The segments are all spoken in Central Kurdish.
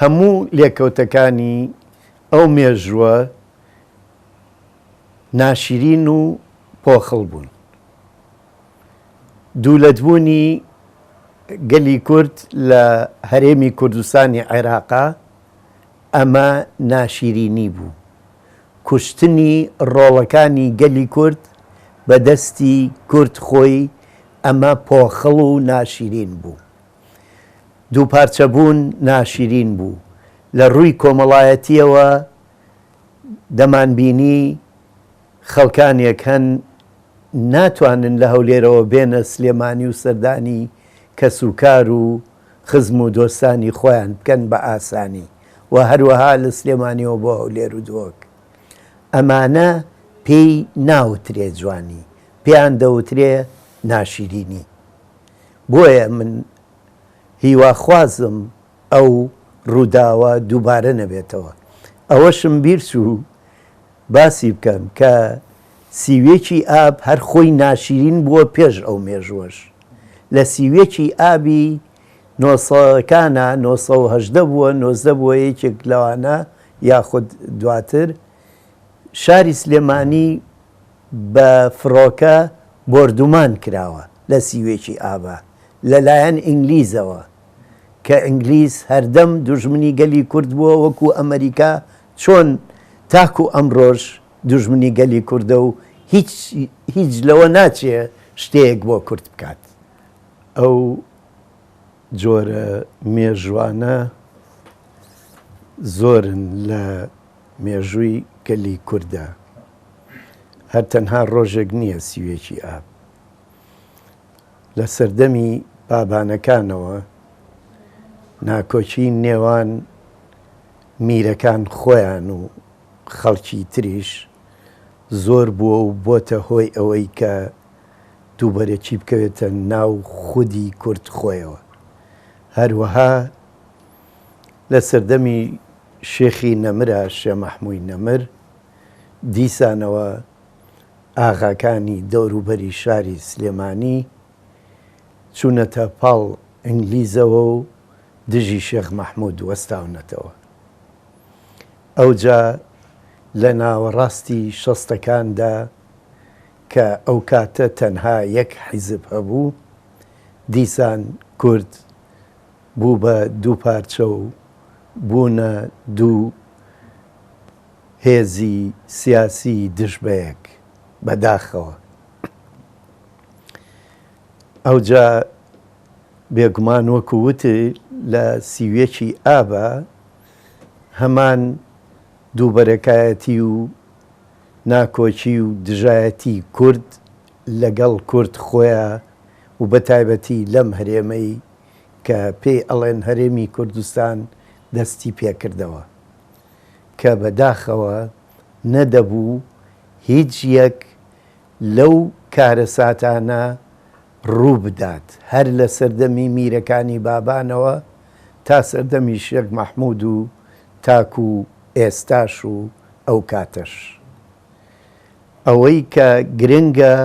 هەموو لێکەوتەکانی ئەو مێژووە ناشرین و پۆخڵ بوون. دوولەتبوونی گەلی کورد لە هەرێمی کوردستانی عێراقا ئەمە ناشرینی بوو. کوشتنی ڕۆڵەکانی گەلی کورد بە دەستی کورد خۆی ئەمە پۆخڵ و ناشرین بوو. دووپارچەبوون ناشرین بوو. لە ڕووی کۆمەڵایەتیەوە دەمانبینی خەڵکانێک هەن ناتوانن لە هەولێرەوە بێنە سلێمانی و سەردانی کەسوکار و خزم و دۆستانی خۆیان بکەن بە ئاسانی و هەروەها لە سلێمانیەوە بۆ هەولێر و دۆک. ئەمانە پێی ناوترێ جوانی، پێیان دەوترێ ناشرینی. بۆیە من هیواخوازم ئەو ڕووداوە دووبارە نەبێتەوە. ئەوەشم بیرچوو باسی بکەم کە سیوێکی ئاب هەر خۆی ناشرین بووە پێش ئەو مێژوەش. لە سیوێکی ئابی 900ەکانە 980 بووە 90 بووە یەکێک لەوانە یاخود دواتر شاری سلێمانی بە فڕۆکە بردومان کراوە لە سیوێکی ئابە لەلایەن ئینگلیزەوە کە ئینگلیز هەردەم دوژمنی گەلی کورد بووە وەکو ئەمریکا چۆن تاکو ئەمڕۆژ دوژمنی گەلی کوردە و هیچ لەوە ناچێ شتەیەک بۆ کورد بکات. ئەو جۆرە مێژوانە زۆرن لە مێژووی گەلی کووردە، هەر تەنها ڕۆژێک نییە سیوێکی ئاب. لە سەردەمی بابانەکانەوە ناکۆچی نێوان میرەکان خۆیان و خەڵکی تریش زۆر بووە و بۆتە هۆی ئەوەی کە دووبەرەکی بکەوێتە ناو خودی کورد خۆیەوە. هەروەها لە سەردەمی شێخی نەمرە شێخ مەحموود نەمر دیسانەوە ئاغاکانی دەوروبەری شاری سلێمانی چوونەتە پاڵ ئینگلیزەوە و دژی شێخ مەحموود وەستاونەتەوە. ئەوجا لە ناوەڕاستی شەستەکاندا کە ئەو کاتە تەنها یەک حیزب هەبوو، دیسان کورد بوو بە دوو پارچە و بوونە دوو هێزی سیاسی دژبەیەک بەداخەوە. ئەوجا بێگومان وەکو وتی لە سیوێکی ئابە هەمان دووبەرەکایەتی و ناکۆچی و دژایەتی کورد لەگەڵ کورد خۆیان و بە تایبەتی لەم هەرێمەی کە پێی ئەڵێن هەرێمی کوردستان دەستی پێکردەوە کە بەداخەوە نەدەبوو هیچ یەک لەو کارە ساتانە ڕوو بدات، هەر لە سەردەمی میرەکانی بابانەوە تا سەردەمی شێخ مەحموود و تاکو ئێستاش و ئەو کاتەش. ئەوەی کە گرنگە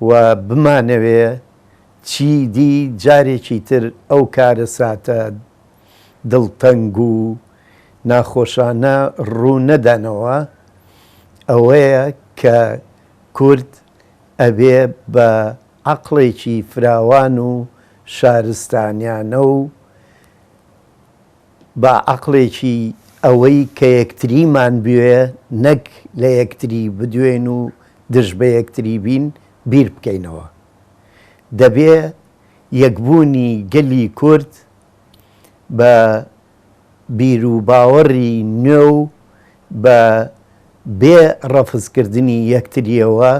و بمانەوێ چی دی جارێکی تر ئەو کارە ساتە دڵتەنگ و ناخۆشانە ڕوو نەدانەوە، ئەوەیە کە کورد ئەبێ بە عەقڵێکی فراوان و شارستانیانە و بە عەقڵێکی ئەوەی کە یەکتریمان بوێ نەک لە یەکتری بدوێن و دژ بە یەکتری بین بیر بکەینەوە. دەبێ یەکبوونی گەلی کورد بە بیر و باوەڕی نوێ و بە بێ ڕەفزکردنی یەکتریەوە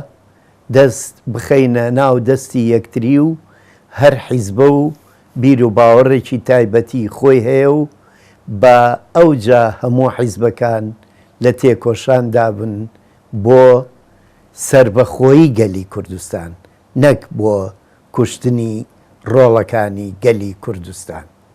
دەست بخەینە ناو دەستی یەکتری و هەر حیزبە و بیر و باوەڕێکی تایبەتی خۆی هەیە و بە ئەوجا هەموو حیزبەکان لە تێکۆشاندا بن بۆ سربەخۆیی گەلی کوردستان نەک بۆ کوشتنی ڕۆڵەکانی گەلی کوردستان.